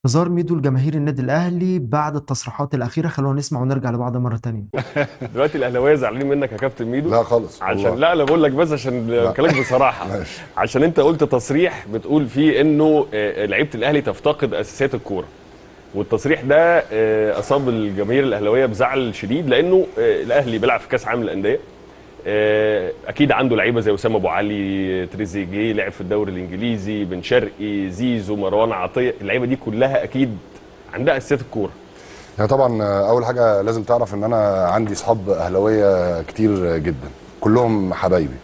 هزار ميدو لجماهير النادي الاهلي بعد التصريحات الاخيره. خلونا نسمع ونرجع لبعض مره تانية. دلوقتي الاهلاويه زعلانين منك يا كابتن ميدو. لا خالص عشان والله. لا انا بقول لك بس عشان لا بكلمك بصراحه. ماشي. عشان انت قلت تصريح بتقول فيه انه لعيبه الاهلي تفتقد اساسيات الكوره، والتصريح ده اصاب الجماهير الاهلاويه بزعل شديد، لانه الاهلي بيلعب في كاس عالم الانديه. اكيد عنده لعيبه زي اسامه ابو علي، تريزيجيه لعب في الدوري الانجليزي، بن شرقي، زيزو، مروان عطيه، اللعيبه دي كلها اكيد عندها اساسيات الكوره. يعني طبعا اول حاجه لازم تعرف ان انا عندي اصحاب اهلاويه كتير جدا، كلهم حبايبي،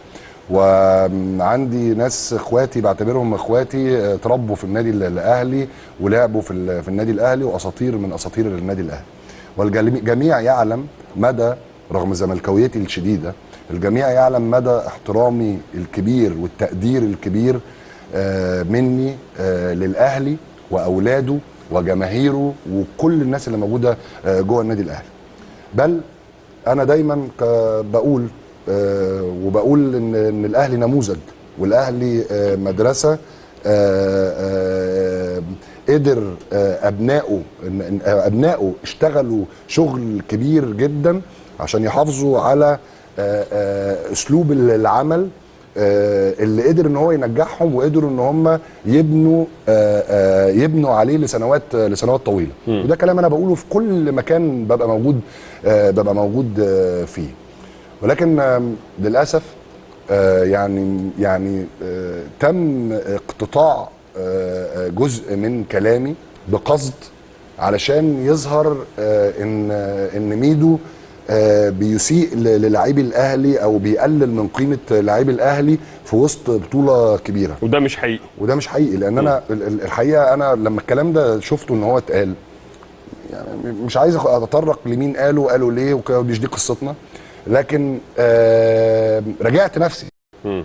وعندي ناس اخواتي بعتبرهم اخواتي اتربوا في النادي الاهلي ولعبوا في النادي الاهلي، واساطير من اساطير النادي الاهلي. والجميع يعلم مدى، رغم زملكاويتي الشديده، الجميع يعلم مدى احترامي الكبير والتقدير الكبير مني للاهلي واولاده وجماهيره وكل الناس اللي موجوده جوه النادي الاهلي. بل انا دايما بقول وبقول ان الاهلي نموذج، والاهلي مدرسه قدر ابنائه اشتغلوا شغل كبير جدا عشان يحافظوا على اسلوب العمل اللي قدر ان هو ينجحهم، وقدروا ان هم يبنوا عليه لسنوات طويله. وده كلام انا بقوله في كل مكان ببقى موجود فيه. ولكن للاسف يعني تم اقتطاع جزء من كلامي بقصد، علشان يظهر ان ميدو بيسيء للاعبي الاهلي او بيقلل من قيمه لاعبي الاهلي في وسط بطوله كبيره. وده مش حقيقي. لان انا الحقيقه انا لما الكلام ده شفته ان هو اتقال، يعني مش عايز اتطرق لمين قالوا ليه وكده، مش دي قصتنا. لكن رجعت نفسي،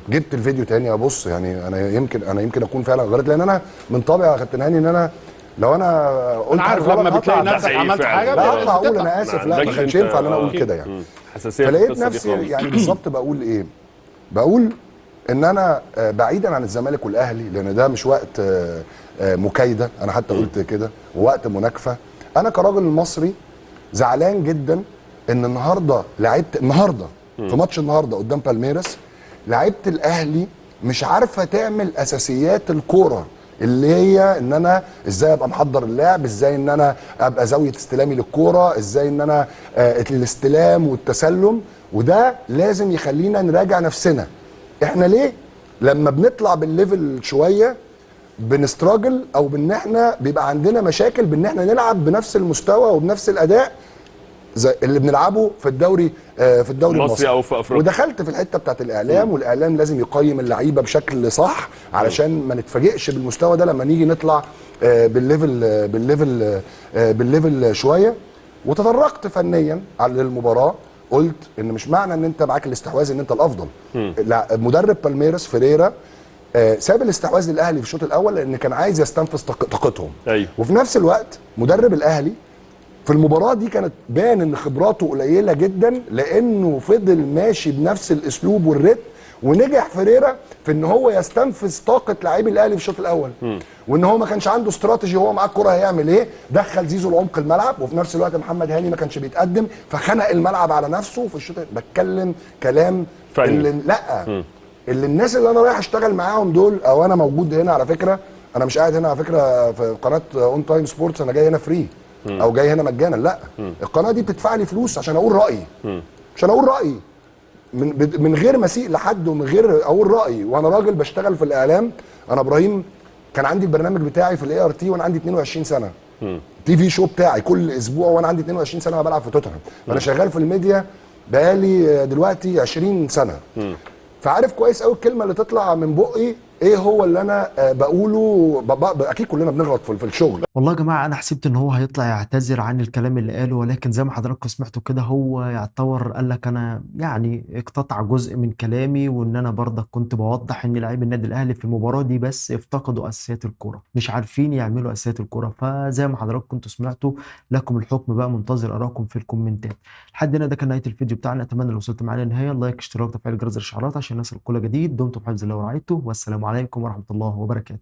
جبت الفيديو تاني ابص، يعني انا يمكن اكون فعلا غلط، لان انا من طبعي يا كابتن هاني ان انا لو انا قلت انا عارف لما بتلاقي نفسك عملت حاجه لا هطلع اقول انا اسف، لا ما كانش ينفع ان انا اقول كده يعني. فلقيت نفسي يعني بالظبط بقول ايه، بقول ان انا بعيدا عن الزمالك والاهلي، لان ده مش وقت مكايده، انا حتى قلت كده، ووقت مناكفه. انا كراجل مصري زعلان جدا ان النهارده في ماتش النهارده قدام بالميراس لعيبه الاهلي مش عارفه تعمل اساسيات الكوره، اللي هي ان انا ازاي ابقى محضر اللعب، ازاي ان انا ابقى زاويه استلامي للكوره، ازاي ان انا الاستلام والتسلم. وده لازم يخلينا نراجع نفسنا، احنا ليه لما بنطلع بالليفل شويه بنستراجل، او بان احنا بيبقى عندنا مشاكل بان احنا نلعب بنفس المستوى وبنفس الاداء زي اللي بنلعبه في الدوري المصري او في افريقيا. ودخلت في الحته بتاعت الاعلام، والاعلام لازم يقيم اللعيبه بشكل صح علشان ما نتفاجئش بالمستوى ده لما نيجي نطلع بالليفل شويه. وتطرقت فنيا على المباراه، قلت ان مش معنى ان انت معاك الاستحواذ ان انت الافضل. لا، مدرب بالميراس فيريرا ساب الاستحواذ للاهلي في الشوط الاول لان كان عايز يستنفذ طاقتهم. أيوه. وفي نفس الوقت مدرب الاهلي في المباراه دي كانت بان ان خبراته قليله جدا، لانه فضل ماشي بنفس الاسلوب والريتم، ونجح فيريرا في ان هو يستنفذ طاقه لاعبي الاهلي في الشوط الاول. وان هو ما كانش عنده استراتيجي، هو معاه الكره هيعمل ايه، دخل زيزو لعمق الملعب، وفي نفس الوقت محمد هاني ما كانش بيتقدم فخنق الملعب على نفسه في الشوط. بتكلم كلام فني. اللي الناس اللي انا رايح اشتغل معاهم دول، او انا موجود هنا على فكره، انا مش قاعد هنا على فكره في قناه اون تايم سبورتس، انا جاي هنا فري او جاي هنا مجانا، لا. القناه دي بتدفع لي فلوس عشان اقول رايي، عشان اقول رايي من غير ما اسيء لحد ومن غير اقول رايي. وانا راجل بشتغل في الاعلام، انا ابراهيم كان عندي البرنامج بتاعي في الاي ار تي وانا عندي 22 سنه، تي في شو بتاعي كل اسبوع وانا عندي 22 سنه بلعب في توتنهام. انا شغال في الميديا بقالي دلوقتي 20 سنه، فعارف كويس قوي الكلمه اللي تطلع من بقي ايه هو اللي انا بقوله. اكيد كلنا بنغلط في الشغل. والله يا جماعه انا حسبت ان هو هيطلع يعتذر عن الكلام اللي قاله، ولكن زي ما حضراتكم سمعتوا كده هو يعتبر قال لك انا يعني اقتطع جزء من كلامي، وان انا برضك كنت بوضح ان لاعبي النادي الاهلي في المباراه دي بس افتقدوا اساسيات الكوره، مش عارفين يعملوا اساسيات الكوره. فزي ما حضراتكم كنتوا سمعتوا، لكم الحكم بقى، منتظر اراءكم في الكومنتات. لحد هنا ده كان نهايه الفيديو بتاعنا، اتمنى لو وصلت معانا للنهايه لايك، اشتراك، تفعيل جرس الاشعارات عشان الناس كل جديد. دمتم في حفظ الله ورعايته، والسلام عليكم ورحمه الله وبركاته.